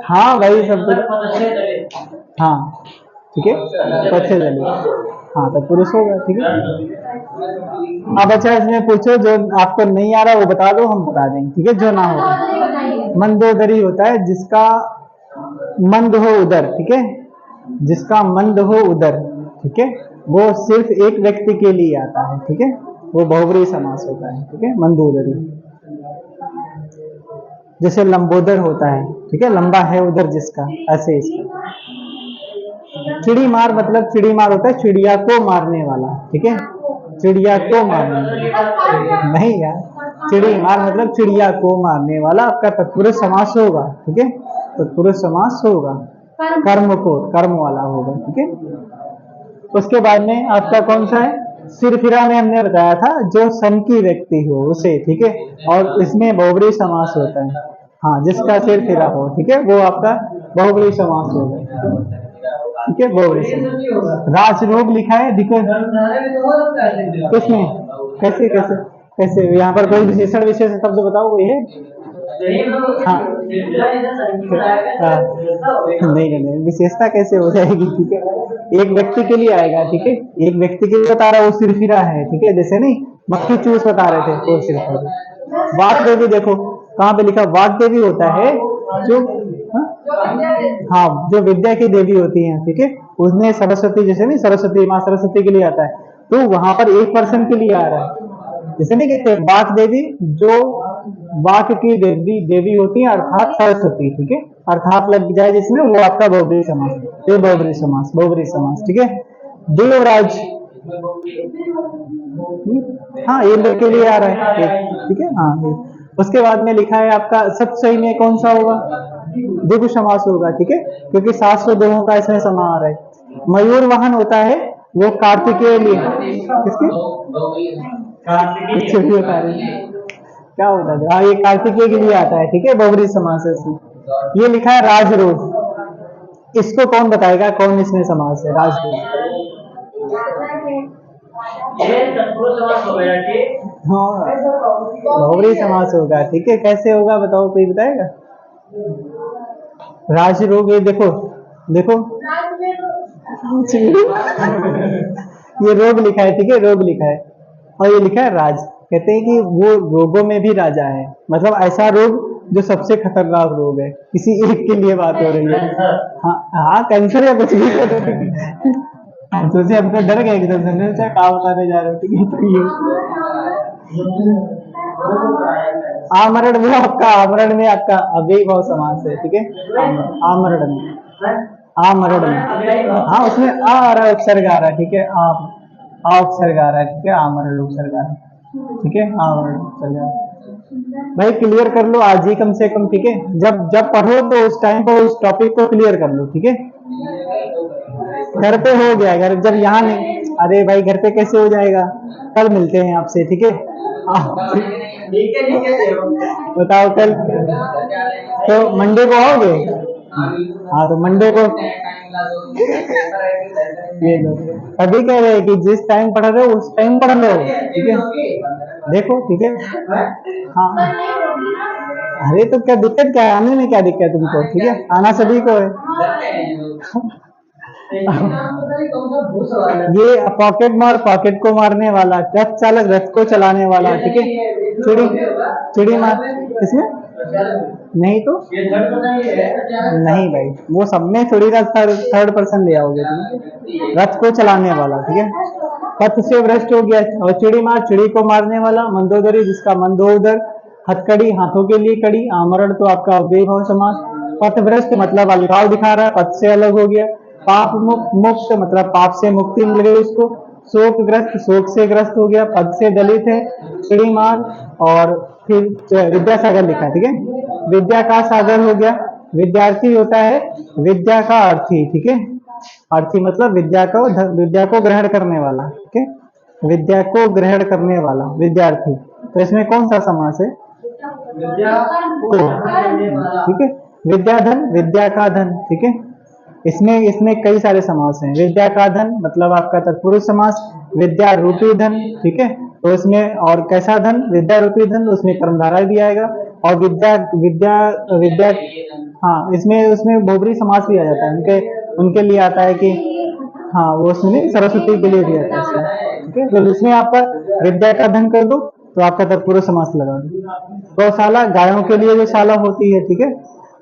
[SPEAKER 1] हाँ भाई संप्रदान, हाँ ठीक है, पक्षे दली, हाँ तो पुरुष होगा, ठीक है। अब अच्छा इसमें पूछो, जो आपको नहीं आ रहा वो बता दो, हम बता देंगे, ठीक है, जो ना हो। मंदोदरी होता है जिसका मंद हो उदर, ठीक है, जिसका मंद हो उदर, ठीक है, वो सिर्फ एक व्यक्ति के लिए आता है, ठीक है, वो बहुब्रीहि समास होता है, ठीक है, मंदोदरी। जैसे लंबोदर होता है, ठीक है, लंबा है उधर जिसका, ऐसे इसका। चिड़ी मार मतलब, चिड़ी मार होता है चिड़िया को मारने वाला, ठीक है, चिड़िया को मारने वाला, नहीं यार, चिड़ी मार मतलब चिड़िया को मारने वाला, आपका तत्पुरुष समास होगा, ठीक है, तत्पुरुष समास होगा, कर्म को, कर्म वाला होगा, ठीक है। उसके बाद में आपका कौन सा है, सिरफिरा में हमने बताया था, जो सन की व्यक्ति हो उसे, ठीक है, और इसमें बहुब्रीहि समास होता है, हाँ जिसका सिर फिरा हो, ठीक है, वो आपका बहुब्रीहि समास होगा, ठीक है, बहुब्रीहि समास। राजरोग लिखा है, देखो किसमें, कैसे कैसे कैसे, यहाँ पर कोई विशेषण विशेष शब्द बताओ, कोई है, हाँ हाँ, नहीं नहीं, विशेषता कैसे हो जाएगी, ठीक है, एक व्यक्ति के लिए आएगा, ठीक है, एक व्यक्ति के लिए बता रहा, वो सिरफिरा है, ठीक है, जैसे नहीं मक्खी चूस बता रहे थे, वो सिरफिरा। वाक देवी देखो कहाँ पे लिखा, वाक देवी होता है जो, हाँ जो विद्या की देवी होती है, ठीक है, उसने सरस्वती, जैसे नहीं सरस्वती माँ सरस्वती के लिए आता है, तो वहां पर एक पर्सन के लिए आ रहा है, जैसे नहीं कहते वाक देवी, जो वाक की देवी देवी होती है, अर्थात सरस्वती, ठीक है, अर्थात लग जाए जिसमें, वो आपका बहुब्रीहि समास, ये बहुब्रीहि समास, बहुब्रीहि समास, ठीक है। देवराज, हाँ इंद्र के लिए आ रहा है, ठीक है, हाँ ये। उसके बाद में लिखा है आपका सतसई में कौन सा होगा, द्विगु समास होगा, ठीक है, क्योंकि 700 देवों का इसमें समा आ रहा है। मयूर वाहन होता है, वो कार्तिकेय लिए, किसके, कुछ भी बता रहे क्या होता है, हाँ ये कार्तिकेय के लिए आता है, ठीक है, बहुब्रीहि समास है इसमें। ये लिखा है राजरोग, इसको कौन बताएगा, कौन इसमें समास है, राजरोग, हाँ बहुब्रीहि समास होगा, ठीक है, कैसे होगा बताओ, कोई बताएगा, राजरोग, ये देखो देखो ये रोग लिखा है, ठीक है, रोग लिखा है, और ये लिखा है राज, कहते हैं कि वो रोगों में भी राजा है, मतलब ऐसा रोग जो सबसे खतरनाक रोग है, किसी एक के लिए बात हो रही है, हाँ हाँ कैंसर या कुछ भी सोचे, हम तो डर गए एकदम से, क्या बताने जा रहे हो, ठीक है, तो ये आमरण में आपका, आमरण में आपका अव्ययी भाव समास है, ठीक है, आमरण में, आमरण में, हाँ उसमें आ रहा है, उपसर्ग आ रहा है, ठीक है, आ उपसर्ग आ रहा है, ठीक है, आमरण उपसर्ग आ रहा है, ठीक है, आमरण उपसर्ग आ रहा है। भाई क्लियर कर लो आज ही कम से कम, ठीक है, जब जब पढ़ो तो उस टाइम पर उस टॉपिक को क्लियर कर लो, ठीक है, घर पे हो गया, घर जब यहाँ नहीं, अरे भाई घर पे कैसे हो जाएगा, कल मिलते हैं आपसे, ठीक है, बताओ कल, तो मंडे को आओगे, हाँ तो मंडे को, ये लो, अभी कह रहे हैं कि जिस टाइम पढ़ रहे हो उस टाइम पढ़ लो, ठीक है, देखो, ठीक है, हाँ अरे तो क्या दिक्कत, क्या है आने में, क्या दिक्कत है तुमको, ठीक है, आना सभी को है। ये पॉकेट मार, पॉकेट को मारने वाला, रथ चालक रथ को चलाने वाला, ठीक है, चिड़ी, चिड़ी मार, इसमें नहीं तो नहीं भाई, वो सब में थोड़ी ना थर्ड पर्सन ले आओगे तुम, रथ को चलाने वाला, ठीक है, पथ से भ्रष्ट हो गया, और चिड़ी मार चिड़ी को मारने वाला, मंदोदरी जिसका मंद हो उधर, हथकड़ी हाथों के लिए कड़ी, आमरण तो आपका अव्ययी भाव समास, पथभ्रष्ट मतलब अलगाव दिखा रहा है, पथ से अलग हो गया, पाप मुक्त, मुक्त मतलब पाप से मुक्ति मिल गई उसको। शोकग्रस्त, शोक से ग्रस्त हो गया। पद से दलित है, श्रीमान। और फिर विद्यासागर लिखा है, ठीक है। विद्या का सागर हो गया। विद्यार्थी होता है विद्या का अर्थी, ठीक है। अर्थी मतलब विद्या को ग्रहण करने वाला, ठीक है। विद्या को ग्रहण करने वाला विद्यार्थी। तो इसमें कौन सा समास है? ठीक है। विद्याधन, विद्या का धन, ठीक है। इसमें इसमें कई सारे समास हैं। विद्या का धन मतलब आपका तत्पुरुष समास। विद्या रूपी धन, ठीक है। तो इसमें और कैसा धन? विद्या रूपी धन, उसमें कर्मधारय भी आएगा। और विद्या विद्या विद्या हाँ, इसमें उसमें बहुब्री समास भी आ जाता है। उनके उनके लिए आता है कि हाँ, वो उसमें सरस्वती के लिए भी आता है, ठीक है। तो इसमें आपका विद्या का धन कर दो तो आपका तत्पुरुष समास लगा दो। गौशाला, गायों के लिए जो शाला होती है, ठीक है।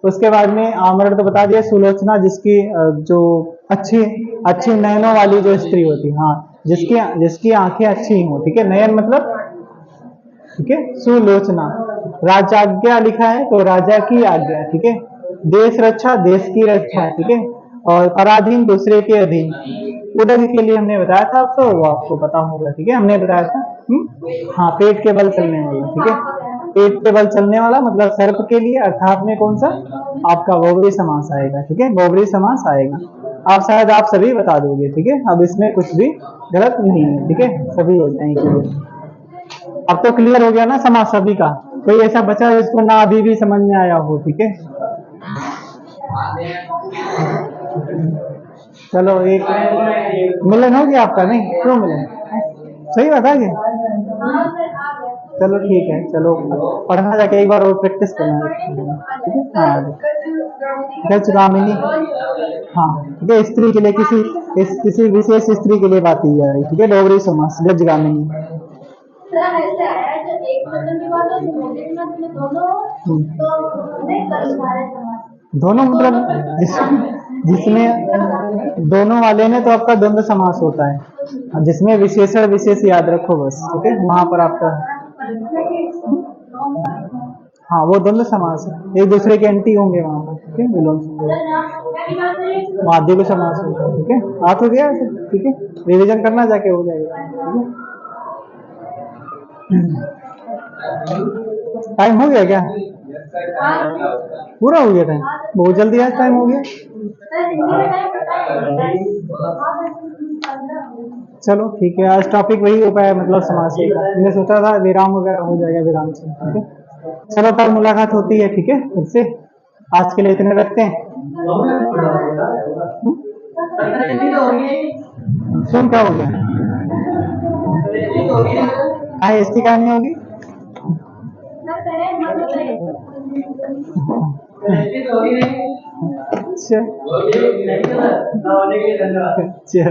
[SPEAKER 1] उसके बाद में आमरण तो बता दिया। सुलोचना, जिसकी जो अच्छी अच्छी नयनों वाली जो स्त्री होती है, हाँ, जिसकी जिसकी आंखें अच्छी हो, ठीक है। नयन मतलब, ठीक है, सुलोचना। राजाज्ञा लिखा है तो राजा की आज्ञा, ठीक है। देश रक्षा, देश की रक्षा, ठीक है। और पराधीन, दूसरे के अधीन। उदक के लिए हमने बताया था आपको, वो आपको पता होगा, ठीक है, हमने बताया था। हाँ, पेट के बल चलने वाला, ठीक है। पेट के बल चलने वाला मतलब सर्प के लिए, अर्थात में कौन सा? आपका बहुब्री समास आएगा, ठीक है। बहुब्री समास आएगा। आप सभी बता दोगे, ठीक है। अब इसमें कुछ भी गलत नहीं है, ठीक है, सभी हो जाएंगे। अब तो क्लियर हो गया ना समास सभी का। कोई ऐसा बचा जिसको ना अभी भी समझ में आया हो, ठीक है। चलो, एक मिलन हो गया आपका? नहीं, क्यों मिलन? सही बता के? चलो ठीक है, चलो पढ़ना जाके एक बार और प्रैक्टिस करना है, ठीक है। हाँ, गजगामिनी, हाँ, ठीक है। स्त्री के लिए किसी विशेष स्त्री के लिए बात की जा रही, ठीक है। डोगरी समास गजगामिनी। दोनों मतलब जिसमें दोनों वाले में तो आपका द्वंद्व समास होता है। जिसमें विशेषण विशेष याद रखो बस, ठीक है। वहां पर आपका हाँ, वो द्वंद्व समास है, एक दूसरे के एंटी होंगे वहां पर, ठीक है। विलोम माध्यम समास होता है, ठीक है। हाथ हो गया, ठीक है। रिविजन करना जाके हो जाएगा, ठीक है। टाइम हो गया क्या? पूरा हो गया टाइम? बहुत जल्दी आज टाइम हो गया। चलो ठीक है, आज टॉपिक वही हो पाया, मतलब समास का। मैंने सोचा था विराम वगैरह हो जाएगा विराम से, ठीक है। चलो, कल मुलाकात होती है, ठीक है, फिर से। आज के लिए इतने रखते हैं। सुन, क्या हो गया? ऐसी कहानी होगी। अच्छा, अच्छा।